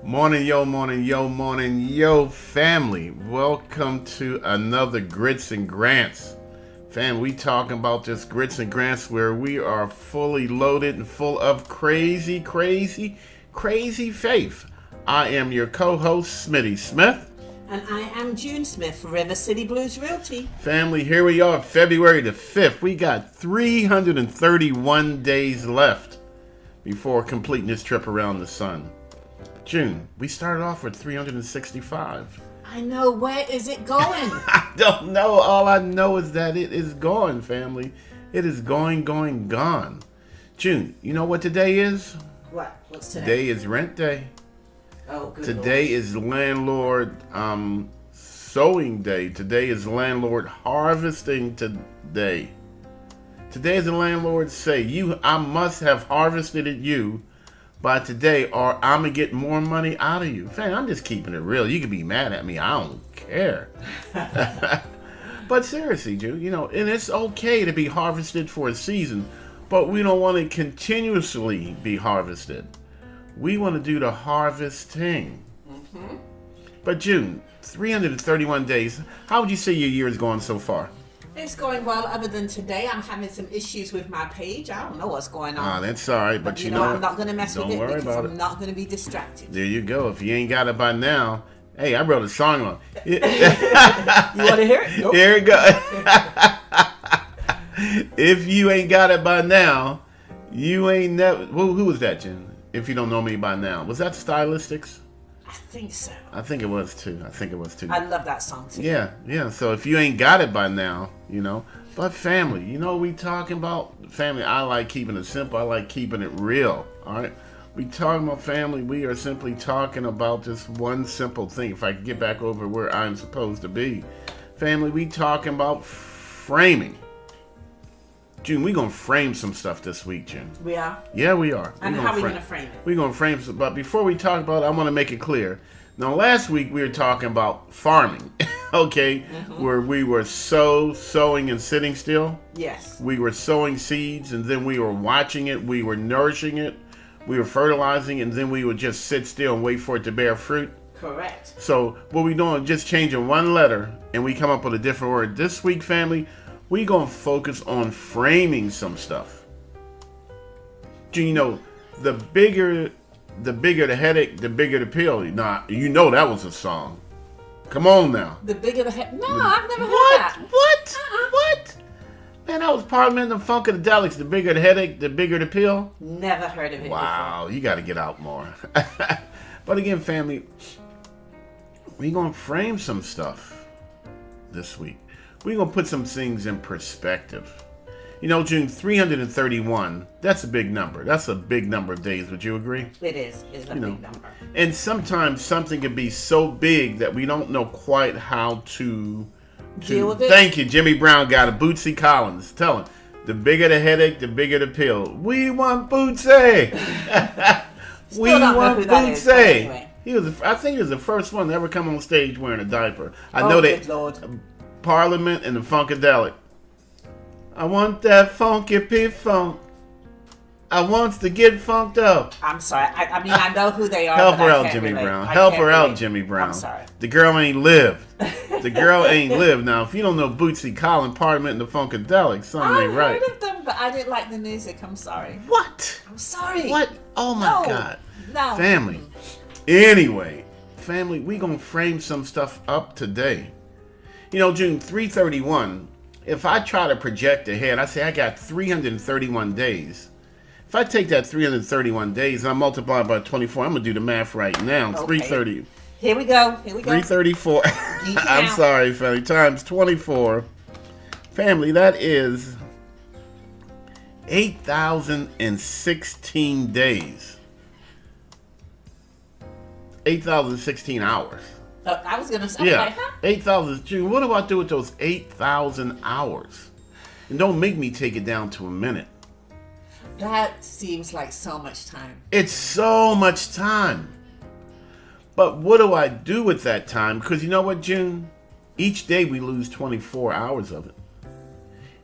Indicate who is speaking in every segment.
Speaker 1: Morning, yo, family. Welcome to another Grits and Grants. Fam, we talking about this Grits and Grants where we are fully loaded and full of crazy faith. I am your co-host, Smitty Smith.
Speaker 2: And I am June Smith, River City Blues Realty.
Speaker 1: Family, here we are, February the 5th. We got 331 days left before completing this trip around the sun. June, we started off with 365.
Speaker 2: I know, where is it going?
Speaker 1: I don't know. All I know is that it is gone, family. It is gone. June, you know what today is?
Speaker 2: What's today?
Speaker 1: Today is rent day.
Speaker 2: Oh, good
Speaker 1: Today
Speaker 2: Lord.
Speaker 1: is landlord sowing day. Today is landlord harvesting today. Today is the landlord say, I must have harvested at you by today or I'm going to get more money out of you. Fam, I'm just keeping it real. You can be mad at me. I don't care. But seriously, June, and it's okay to be harvested for a season, but we don't want to continuously be harvested. We want to do the harvesting. Mm-hmm. But June, 331 days. How would you say your year is going so far?
Speaker 2: It's going well, other than today. I'm having some issues with my page. I don't know what's going on.
Speaker 1: That's all right, but
Speaker 2: I'm not going to mess with it
Speaker 1: because
Speaker 2: I'm not going to be distracted.
Speaker 1: There you go. If you ain't got it by now, hey, I wrote a song on it.
Speaker 2: You want to hear it? Nope.
Speaker 1: Here it go. If you ain't got it by now, you ain't never. Who was that, Jen? If you don't know me by now, was that Stylistics?
Speaker 2: I think so.
Speaker 1: I think it was too.
Speaker 2: I love that song too.
Speaker 1: Yeah. So if you ain't got it by now, But family, we talking about family. I like keeping it simple. I like keeping it real. All right. We talking about family. We are simply talking about this one simple thing. If I could get back over where I'm supposed to be, family, we talking about framing. June, we gonna frame some stuff this week, June.
Speaker 2: We are?
Speaker 1: Yeah, we are.
Speaker 2: And how are we gonna frame it?
Speaker 1: We're gonna frame some, but before we talk about it, I want to make it clear. Now, last week we were talking about farming, okay, where we were sowing and sitting still.
Speaker 2: Yes.
Speaker 1: We were sowing seeds, and then we were watching it. We were nourishing it. We were fertilizing, and then we would just sit still and wait for it to bear fruit.
Speaker 2: Correct.
Speaker 1: So what we doing? Just changing one letter, and we come up with a different word. This week, family, we gonna focus on framing some stuff. The bigger the headache, the bigger the pill. Nah, that was a song. Come on now.
Speaker 2: The bigger the head. No, I've never heard that.
Speaker 1: What? Man, that was Parliament and Funkadelics. The bigger the headache, the bigger the pill.
Speaker 2: Never heard of it
Speaker 1: Wow,
Speaker 2: before.
Speaker 1: You got to get out more. But again, family, we gonna frame some stuff this week. We're going to put some things in perspective. June, 331, that's a big number. That's a big number of days. Would you agree?
Speaker 2: It is. It's a big number.
Speaker 1: And sometimes something can be so big that we don't know quite how to
Speaker 2: deal with it.
Speaker 1: Thank you. Jimmy Brown got a Bootsy Collins. Tell him, the bigger the headache, the bigger the pill. We want Bootsy. We want Bootsy. Anyway. I think he was the first one to ever come on stage wearing a diaper. I know that.
Speaker 2: Lord.
Speaker 1: Parliament and the Funkadelic. I want that funky P-Funk. I wants to get funked up.
Speaker 2: I'm sorry. I know who they are.
Speaker 1: Help her out, Jimmy Brown. Help her out, Jimmy Brown.
Speaker 2: I'm sorry.
Speaker 1: The girl ain't lived. Now, if you don't know Bootsy Collins, Parliament and the Funkadelic, something ain't right.
Speaker 2: I heard of them, but I didn't like the music. I'm sorry.
Speaker 1: What?
Speaker 2: I'm sorry.
Speaker 1: What? Oh my God.
Speaker 2: No.
Speaker 1: Family. Anyway, family, we gonna frame some stuff up today. June 331, if I try to project ahead, I say I got 331 days. If I take that 331 days and I multiply it by 24, I'm going to do the math right now. It's 330.
Speaker 2: Here we go.
Speaker 1: 334. I'm sorry, family. Times 24. Family, that is 8,016 days. 8,016 hours.
Speaker 2: I was going to say,
Speaker 1: 8,000. June, what do I do with those 8,000 hours? And don't make me take it down to a minute.
Speaker 2: That seems like so much time.
Speaker 1: It's so much time. But what do I do with that time? Because you know what, June? Each day we lose 24 hours of it.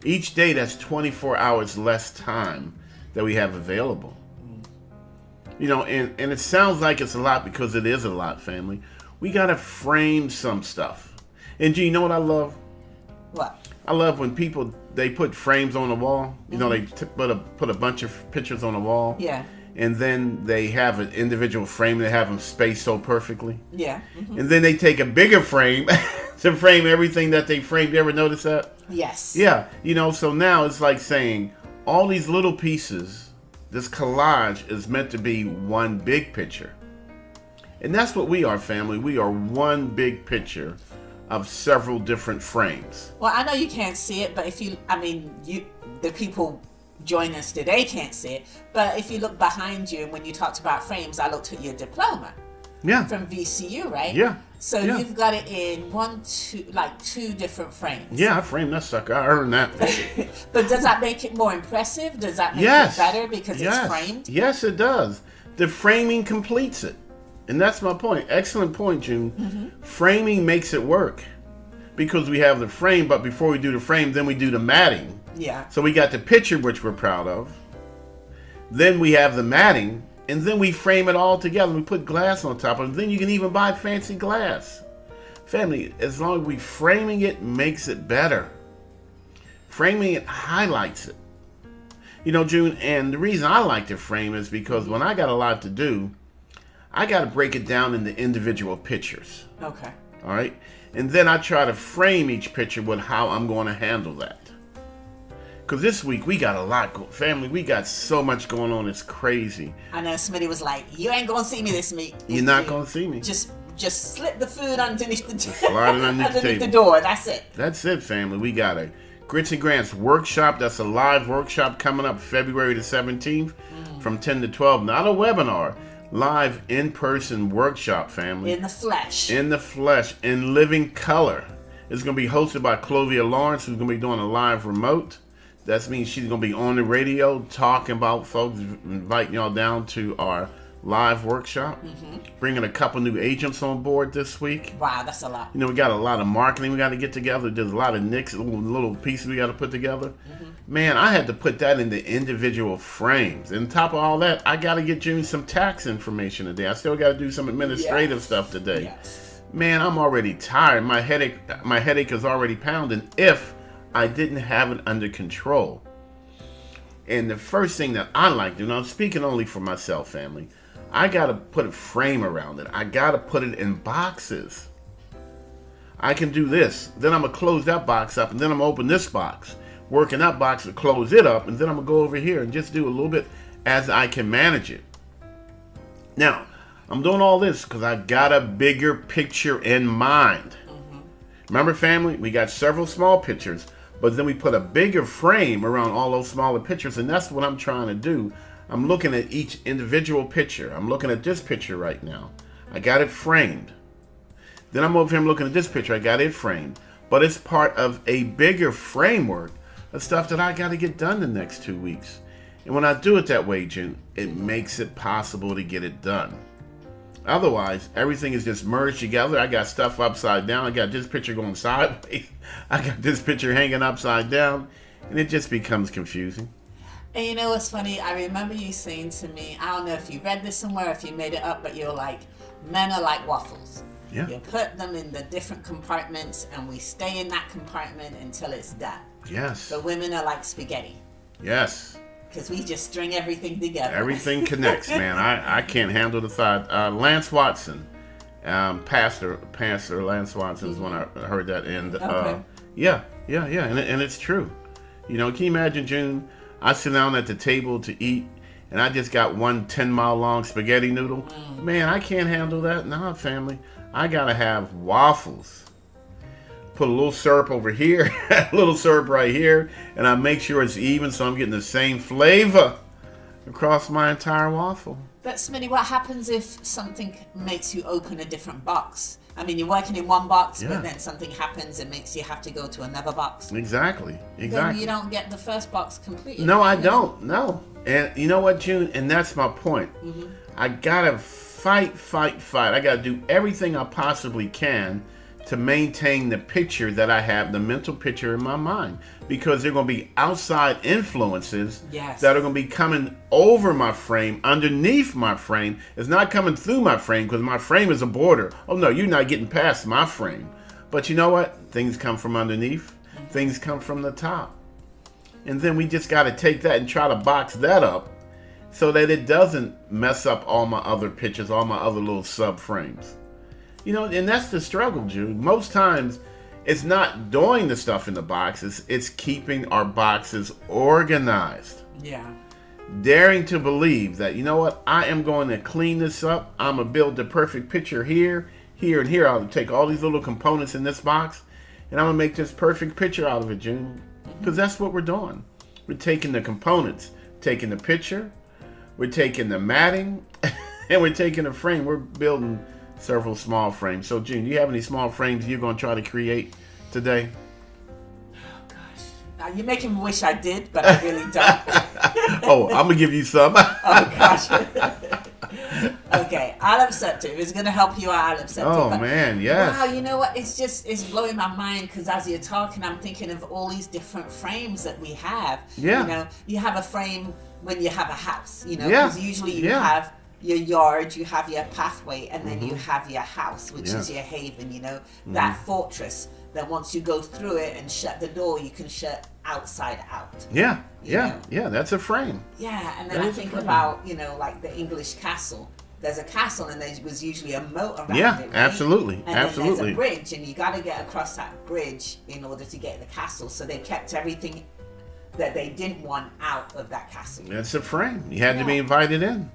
Speaker 1: Each day that's 24 hours less time that we have available. You know, and it sounds like it's a lot because it is a lot, family. We got to frame some stuff. And G, you know what I love?
Speaker 2: What?
Speaker 1: I love when people, they put frames on the wall. You know, they put a bunch of pictures on the wall.
Speaker 2: Yeah.
Speaker 1: And then they have an individual frame. They have them spaced so perfectly.
Speaker 2: Yeah.
Speaker 1: And then they take a bigger frame to frame everything that they framed. You ever notice that?
Speaker 2: Yes.
Speaker 1: Yeah. You know, so now it's like saying all these little pieces, this collage is meant to be one big picture. And that's what we are, family. We are one big picture of several different frames.
Speaker 2: Well, I know you can't see it, but the people join us today can't see it. But if you look behind you, when you talked about frames, I looked at your diploma.
Speaker 1: Yeah.
Speaker 2: From VCU, right?
Speaker 1: Yeah.
Speaker 2: So
Speaker 1: yeah.
Speaker 2: you've got it in two different frames.
Speaker 1: Yeah, I framed that sucker. I earned that.
Speaker 2: But does that make it more impressive? Does that make
Speaker 1: yes.
Speaker 2: it better because it's framed?
Speaker 1: Yes, it does. The framing completes it. And that's my point. Excellent point, June. Framing makes it work. Because we have the frame, but before we do the frame, then we do the matting.
Speaker 2: Yeah.
Speaker 1: So we got the picture, which we're proud of. Then we have the matting. And then we frame it all together. We put glass on top of it. Then you can even buy fancy glass. Family, as long as we framing it makes it better. Framing it highlights it. You know, June, and the reason I like to frame is because when I got a lot to do, I got to break it down into individual pictures.
Speaker 2: Okay.
Speaker 1: All right? And then I try to frame each picture with how I'm going to handle that. Because this week we got a lot, family. We got so much going on. It's crazy.
Speaker 2: I know Smitty was like, "You ain't gonna see me this week.
Speaker 1: You're not gonna see me.
Speaker 2: Just slip the food underneath the
Speaker 1: slide it underneath
Speaker 2: the door. That's it.
Speaker 1: That's it, family. We got a Grits and Grants workshop. That's a live workshop coming up February the 17th from 10 to 12. Not a webinar. Live in-person workshop, family.
Speaker 2: In the flesh.
Speaker 1: In the flesh. In living color. It's going to be hosted by Clovia Lawrence, who's going to be doing a live remote. That means she's going to be on the radio talking about folks, inviting y'all down to our live workshop. Bringing a couple new agents on board this week.
Speaker 2: Wow, that's a lot.
Speaker 1: You know, we got a lot of marketing we got to get together. There's a lot of nicks, little pieces we got to put together. Man, I had to put that into individual frames. And on top of all that, I got to get June some tax information today. I still got to do some administrative stuff today.
Speaker 2: Yes.
Speaker 1: Man, I'm already tired. My headache is already pounding if I didn't have it under control. And the first thing that I like to do, now I'm speaking only for myself, family, I got to put a frame around it. I got to put it in boxes. I can do this. Then I'm going to close that box up, and then I'm going to open this box. Work in that box to close it up, and then I'm going to go over here and just do a little bit as I can manage it. Now, I'm doing all this because I got a bigger picture in mind. Remember, family, we got several small pictures, but then we put a bigger frame around all those smaller pictures, and that's what I'm trying to do. I'm looking at each individual picture. I'm looking at this picture right now. I got it framed. Then I'm over here, I'm looking at this picture. I got it framed. But it's part of a bigger framework of stuff that I got to get done the next 2 weeks. And when I do it that way, June, it makes it possible to get it done. Otherwise, everything is just merged together. I got stuff upside down. I got this picture going sideways. I got this picture hanging upside down. And it just becomes confusing.
Speaker 2: And you know what's funny? I remember you saying to me, I don't know if you read this somewhere, if you made it up, but you're like, men are like waffles.
Speaker 1: Yeah.
Speaker 2: You put them in the different compartments, and we stay in that compartment until it's done.
Speaker 1: Yes.
Speaker 2: The women are like spaghetti.
Speaker 1: Yes.
Speaker 2: Because we just string everything together.
Speaker 1: Everything connects, man. I can't handle the thought. Lance Watson, Pastor Lance Watson is when I heard that. And
Speaker 2: Okay.
Speaker 1: yeah. And it's true. You know, can you imagine, June? I sit down at the table to eat, and I just got one 10-mile long spaghetti noodle. Man, I can't handle that. Nah, family. I got to have waffles. Put a little syrup over here, a little syrup right here, and I make sure it's even so I'm getting the same flavor across my entire waffle.
Speaker 2: But Smitty, what happens if something makes you open a different box? I mean, you're working in one box,
Speaker 1: Yeah.
Speaker 2: but then something happens and makes you have to go to another box.
Speaker 1: Exactly.
Speaker 2: Then you don't get the first box completed.
Speaker 1: No, I don't. No. And you know what, June? And that's my point. I gotta fight. I gotta do everything I possibly can to maintain the picture that I have, the mental picture in my mind, because there are going to be outside influences
Speaker 2: Yes.
Speaker 1: that are going to be coming over my frame, underneath my frame. It's not coming through my frame because my frame is a border. Oh no, you're not getting past my frame. But you know what? Things come from underneath. Things come from the top. And then we just got to take that and try to box that up so that it doesn't mess up all my other pictures, all my other little subframes. You know, and that's the struggle, Jude. Most times, it's not doing the stuff in the boxes. It's keeping our boxes organized.
Speaker 2: Yeah.
Speaker 1: Daring to believe that, you know what, I am going to clean this up. I'm going to build the perfect picture here, here, and here. I'll take all these little components in this box, and I'm going to make this perfect picture out of it, June. Because that's what we're doing. We're taking the components, taking the picture, we're taking the matting, and we're taking the frame. We're building several small frames. So, June, do you have any small frames you're going to try to create today?
Speaker 2: Oh gosh. Now you're making me wish I did, but I really don't.
Speaker 1: Oh, I'm going to give you some.
Speaker 2: Oh gosh. Okay, I'll accept it. If it's gonna help you out, I'll accept it.
Speaker 1: Oh,
Speaker 2: But
Speaker 1: man, yes.
Speaker 2: wow, you know what? It's blowing my mind because as you're talking, I'm thinking of all these different frames that we have.
Speaker 1: Yeah.
Speaker 2: You know, you have a frame when you have a house. You know,
Speaker 1: Yeah.
Speaker 2: because usually you
Speaker 1: Yeah.
Speaker 2: have your yard, you have your pathway, and then you have your house, which
Speaker 1: Yeah.
Speaker 2: is your haven. You know, that fortress that once you go through it and shut the door, you can shut outside out.
Speaker 1: Yeah,
Speaker 2: You
Speaker 1: yeah,
Speaker 2: know.
Speaker 1: yeah, that's a frame.
Speaker 2: Yeah, and then
Speaker 1: That
Speaker 2: I
Speaker 1: is a
Speaker 2: think
Speaker 1: frame.
Speaker 2: about, you know, like the English castle. There's a castle and there was usually a moat around
Speaker 1: Yeah,
Speaker 2: it. Right?
Speaker 1: absolutely,
Speaker 2: And
Speaker 1: absolutely.
Speaker 2: then there's a bridge and you got to get across that bridge in order to get the castle. So they kept everything that they didn't want out of that castle.
Speaker 1: That's a frame. You had to be
Speaker 2: Yeah.
Speaker 1: invited in.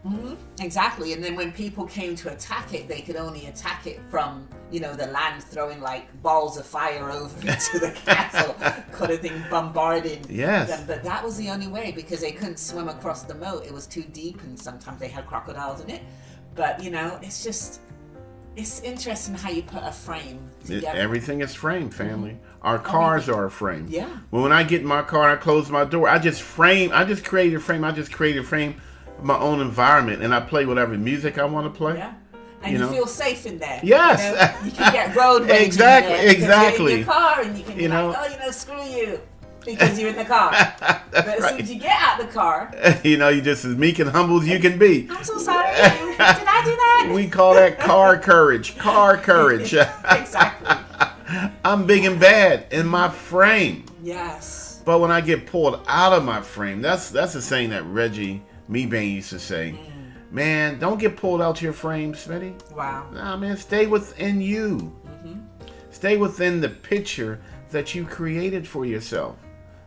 Speaker 2: Exactly. And then when people came to attack it, they could only attack it from, you know, the land throwing like balls of fire over into the castle, kind of thing, bombarding
Speaker 1: Yes.
Speaker 2: them. But that was the only way because they couldn't swim across the moat. It was too deep and sometimes they had crocodiles in it. But, you know, it's interesting how you put a frame together.
Speaker 1: Everything is framed, family. Our cars are a frame.
Speaker 2: Yeah.
Speaker 1: When I get in my car and I close my door, I just create a frame. I just create a frame of my own environment and I play whatever music I want to play.
Speaker 2: Yeah. And
Speaker 1: You
Speaker 2: you,
Speaker 1: know?
Speaker 2: feel safe in there.
Speaker 1: Yes.
Speaker 2: You know? You can get road rage
Speaker 1: Exactly,
Speaker 2: in there because
Speaker 1: exactly.
Speaker 2: you're in your car and you can be
Speaker 1: You know?
Speaker 2: like, oh, you know, screw you. Because you're in the car. But as soon as you get out the car,
Speaker 1: You know, you just as meek and humble as you can be.
Speaker 2: I'm so sorry. Did I do that?
Speaker 1: We call that car courage. Car courage.
Speaker 2: Exactly.
Speaker 1: I'm big and bad in my frame.
Speaker 2: Yes.
Speaker 1: But when I get pulled out of my frame, that's the saying that Reggie Meebane used to say. Man, don't get pulled out your frame, Smitty.
Speaker 2: Wow.
Speaker 1: Nah, man, stay within you. Stay within the picture that you created for yourself.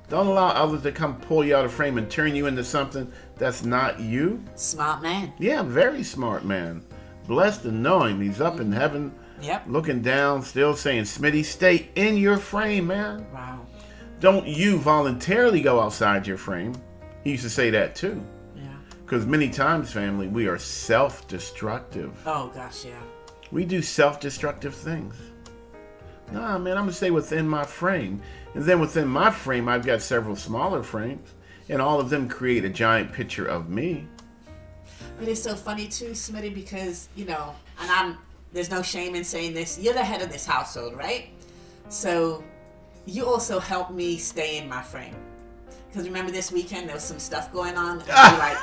Speaker 1: Don't allow others to come pull you out of frame and turn you into something that's not you.
Speaker 2: Smart man.
Speaker 1: Yeah, very smart man. Blessed to know him. He's up in heaven,
Speaker 2: Yep.
Speaker 1: looking down, still saying, Smitty, stay in your frame, man.
Speaker 2: Wow.
Speaker 1: Don't you voluntarily go outside your frame. He used to say that too.
Speaker 2: Yeah.
Speaker 1: Because many times, family, we are self-destructive.
Speaker 2: Oh gosh, yeah.
Speaker 1: We do self-destructive things. Nah, man, I'm going to stay within my frame. And then within my frame, I've got several smaller frames. And all of them create a giant picture of me.
Speaker 2: But it's so funny too, Smitty, because, you know, and there's no shame in saying this, you're the head of this household, right? So you also helped me stay in my frame. Because remember this weekend, there was some stuff going on, and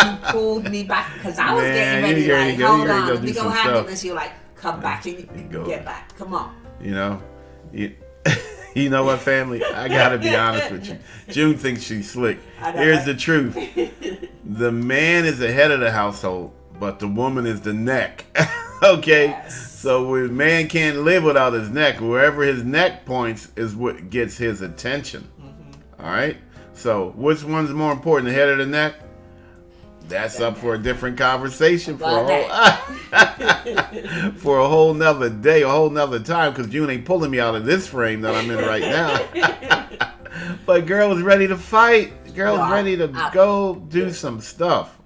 Speaker 2: you pulled me back, because I was
Speaker 1: Man,
Speaker 2: getting ready,
Speaker 1: you
Speaker 2: like,
Speaker 1: go,
Speaker 2: hold
Speaker 1: you gotta
Speaker 2: on,
Speaker 1: go
Speaker 2: let me
Speaker 1: do
Speaker 2: go
Speaker 1: some
Speaker 2: handle
Speaker 1: stuff.
Speaker 2: this. You're like, come back and
Speaker 1: go.
Speaker 2: get back, come on.
Speaker 1: You know? You know what, family? I got to be honest with you. June thinks she's slick.
Speaker 2: I know,
Speaker 1: Here's
Speaker 2: right?
Speaker 1: the truth. The man is the head of the household, but the woman is the neck. Okay?
Speaker 2: Yes.
Speaker 1: So when man can't live without his neck, wherever his neck points is what gets his attention. All right? So which one's more important, the head or the neck? That's up for a different conversation for a whole nother day, a whole nother time, because June ain't pulling me out of this frame that I'm in right now. But girl was ready to fight. Girl was ready to go do some stuff.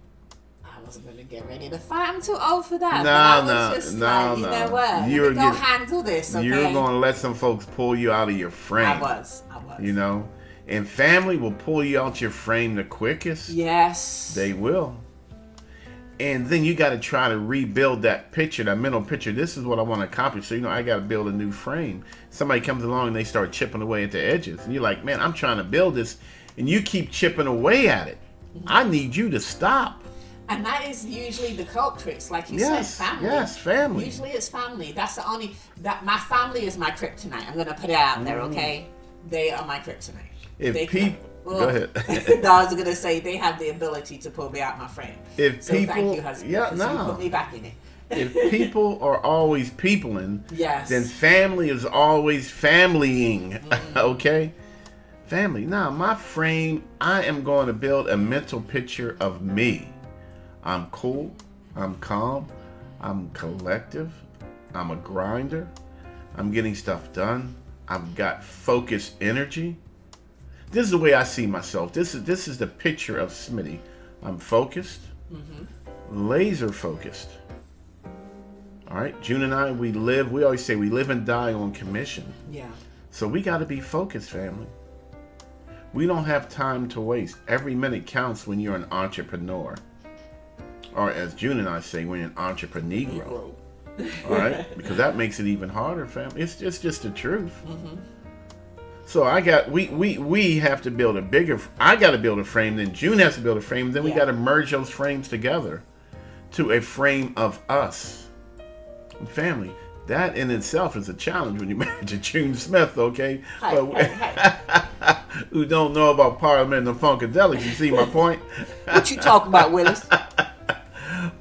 Speaker 2: I wasn't going to get ready to fight. I'm too old for that.
Speaker 1: No,
Speaker 2: But I
Speaker 1: no,
Speaker 2: was just
Speaker 1: no,
Speaker 2: like, you
Speaker 1: no.
Speaker 2: know what?
Speaker 1: You
Speaker 2: Let
Speaker 1: were
Speaker 2: me go
Speaker 1: getting-
Speaker 2: handle this, okay?
Speaker 1: You're going to let some folks pull you out of your frame.
Speaker 2: I was.
Speaker 1: You know? And family will pull you out your frame the quickest.
Speaker 2: Yes.
Speaker 1: They will. And then you got to try to rebuild that picture, that mental picture. This is what I want to accomplish. So, I got to build a new frame. Somebody comes along and they start chipping away at the edges. And you're like, man, I'm trying to build this. And you keep chipping away at it. I need you to stop.
Speaker 2: And that is usually the culprits, like you
Speaker 1: Yes,
Speaker 2: said, family.
Speaker 1: yes, family.
Speaker 2: Usually it's family. That's the only, that my family is my kryptonite. I'm going to put it out there, okay? They are my kryptonite.
Speaker 1: If
Speaker 2: They
Speaker 1: people, go ahead.
Speaker 2: No, I was going to say they have the ability to pull me out my frame.
Speaker 1: If
Speaker 2: So
Speaker 1: people,
Speaker 2: thank you, husband,
Speaker 1: yeah,
Speaker 2: 'cause you
Speaker 1: no.
Speaker 2: put me back in it.
Speaker 1: If people are always peopling,
Speaker 2: Yes.
Speaker 1: then family is always familying. Okay? Family. Now, my frame, I am going to build a mental picture of me. I'm cool. I'm calm. I'm collective. I'm a grinder. I'm getting stuff done. I've got focused energy. This is the way I see myself. This is the picture of Smitty. I'm focused, laser focused. All right, June and I, we always say we live and die on commission.
Speaker 2: Yeah.
Speaker 1: So we got to be focused, family. We don't have time to waste. Every minute counts when you're an entrepreneur. Or as June and I say, when you're an entrepreneur. All right? Because that makes it even harder, family. It's just the truth. So we have to build I got to build a frame, then June has to build a frame, then we got to merge those frames together to a frame of us. And family, that in itself is a challenge when you marry to June Smith, okay? Who don't know about Parliament and the Funkadelics, you see my point?
Speaker 2: What you talking about, Willis?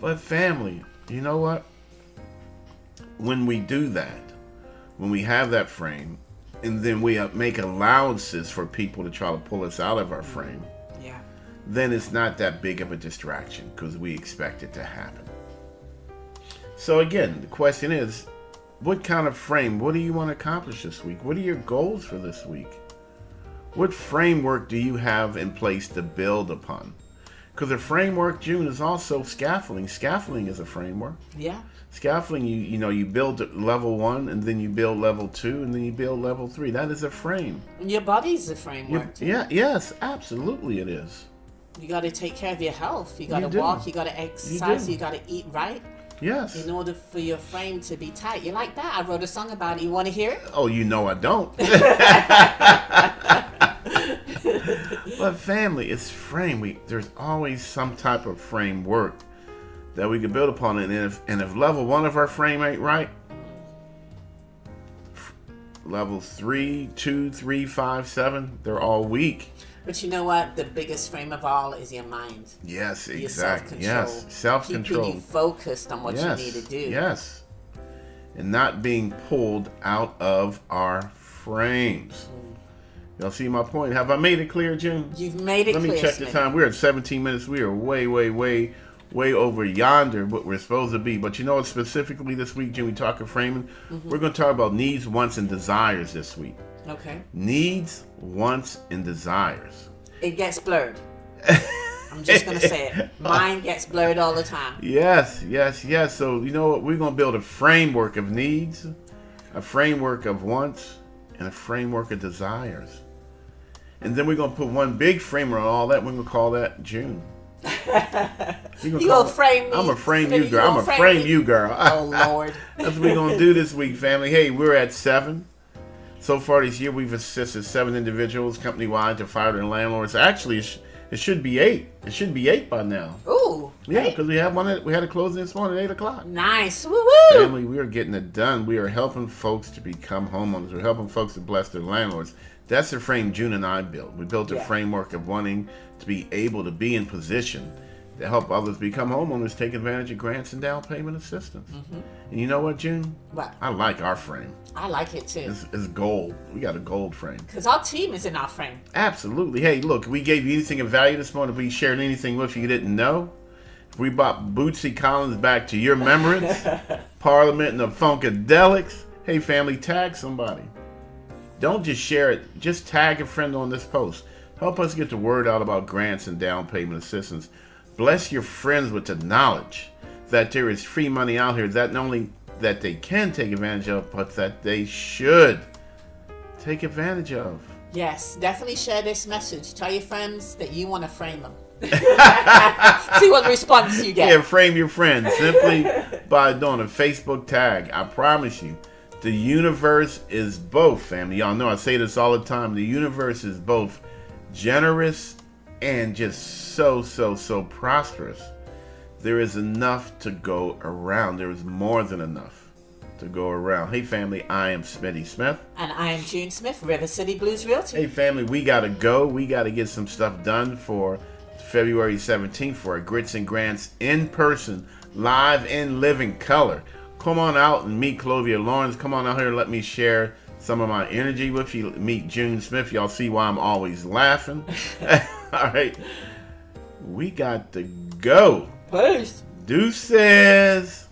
Speaker 1: But family, you know what? When we do that, when we have that frame, and then we make allowances for people to try to pull us out of our frame,
Speaker 2: Yeah.
Speaker 1: then it's not that big of a distraction because we expect it to happen. So again, the question is, what kind of frame, what do you want to accomplish this week? What are your goals for this week? What framework do you have in place to build upon? Because a framework, June, is also scaffolding. Scaffolding is a framework.
Speaker 2: Yeah.
Speaker 1: Scaffolding, you build level 1, and then you build level 2, and then you build level 3. That is a frame.
Speaker 2: And your body's a framework.
Speaker 1: Yes, absolutely it is.
Speaker 2: You got to take care of your health. You got
Speaker 1: You
Speaker 2: to
Speaker 1: do.
Speaker 2: walk. You got to exercise.
Speaker 1: do.
Speaker 2: You got to eat right
Speaker 1: Yes.
Speaker 2: in order for your frame to be tight. You like that? I wrote a song about it. You want to hear it?
Speaker 1: Oh, you know I don't. But family, it's frame. There's always some type of framework that we can build upon. And if level 1 of our frame ain't right, levels 3, 2, 3, 5, 7, they're all weak.
Speaker 2: But you know what? The biggest frame of all is your mind.
Speaker 1: Yes,
Speaker 2: Your
Speaker 1: exactly.
Speaker 2: self-control.
Speaker 1: Yes, self-control.
Speaker 2: Keeping you focused on what
Speaker 1: Yes,
Speaker 2: you need to do.
Speaker 1: yes. And not being pulled out of our frames. Y'all see my point? Have I made it clear, Jim?
Speaker 2: You've made it
Speaker 1: Let
Speaker 2: clear.
Speaker 1: me check the
Speaker 2: Smitty.
Speaker 1: time. We're at 17 minutes. We are way over yonder what we're supposed to be. But you know what? Specifically this week, Jim, we talk of framing. We're going to talk about needs, wants, and desires this week.
Speaker 2: Okay.
Speaker 1: Needs, wants, and desires.
Speaker 2: It gets blurred. I'm just going to say it. Mine gets blurred all the time.
Speaker 1: Yes. So you know what? We're going to build a framework of needs, a framework of wants, and a framework of desires. And then we're going to put one big framer on all that. We're going to call that June.
Speaker 2: You gonna frame me?
Speaker 1: I'm going to frame
Speaker 2: Smitty,
Speaker 1: you, girl. I'm
Speaker 2: gonna
Speaker 1: going to frame
Speaker 2: me?
Speaker 1: you, girl.
Speaker 2: Oh, Lord.
Speaker 1: That's what we're going to do this week, family. Hey, we're at 7. So far this year, we've assisted 7 individuals company-wide to fire their landlords. Actually, it should be 8. It should be 8 by now.
Speaker 2: Ooh.
Speaker 1: Yeah,
Speaker 2: hey.
Speaker 1: because we had a closing this morning at 8 o'clock.
Speaker 2: Nice. Woo-woo.
Speaker 1: Family, we are getting it done. We are helping folks to become homeowners. We're helping folks to bless their landlords. That's the frame June and I built. We built a framework of wanting to be able to be in position to help others become homeowners, take advantage of grants and down payment assistance. And you know what, June?
Speaker 2: What?
Speaker 1: I like our frame.
Speaker 2: I like it too.
Speaker 1: It's gold. We got a gold frame.
Speaker 2: Because our team is in our frame.
Speaker 1: Absolutely. Hey, look, we gave you anything of value this morning. If we shared anything with you didn't know, if we brought Bootsy Collins back to your remembrance, Parliament and the Funkadelics, hey, family, tag somebody. Don't just share it. Just tag a friend on this post. Help us get the word out about grants and down payment assistance. Bless your friends with the knowledge that there is free money out here that not only that they can take advantage of, but that they should take advantage of.
Speaker 2: Yes, definitely share this message. Tell your friends that you want to frame them. See what response you get.
Speaker 1: Yeah, frame your friends simply by doing a Facebook tag. I promise you, the universe is both, family. Y'all know I say this all the time. The universe is both generous and just so prosperous. There is enough to go around. There is more than enough to go around. Hey, family, I am Smitty Smith.
Speaker 2: And I am June Smith, River City Blues Realty.
Speaker 1: Hey, family, we got to go. We got to get some stuff done for February 17th for our Grits and Grants in person, live in living color. Come on out and meet Clovia Lawrence. Come on out here and let me share some of my energy with you. Meet June Smith. Y'all see why I'm always laughing. All right. We got to go.
Speaker 2: Peace.
Speaker 1: Deuces.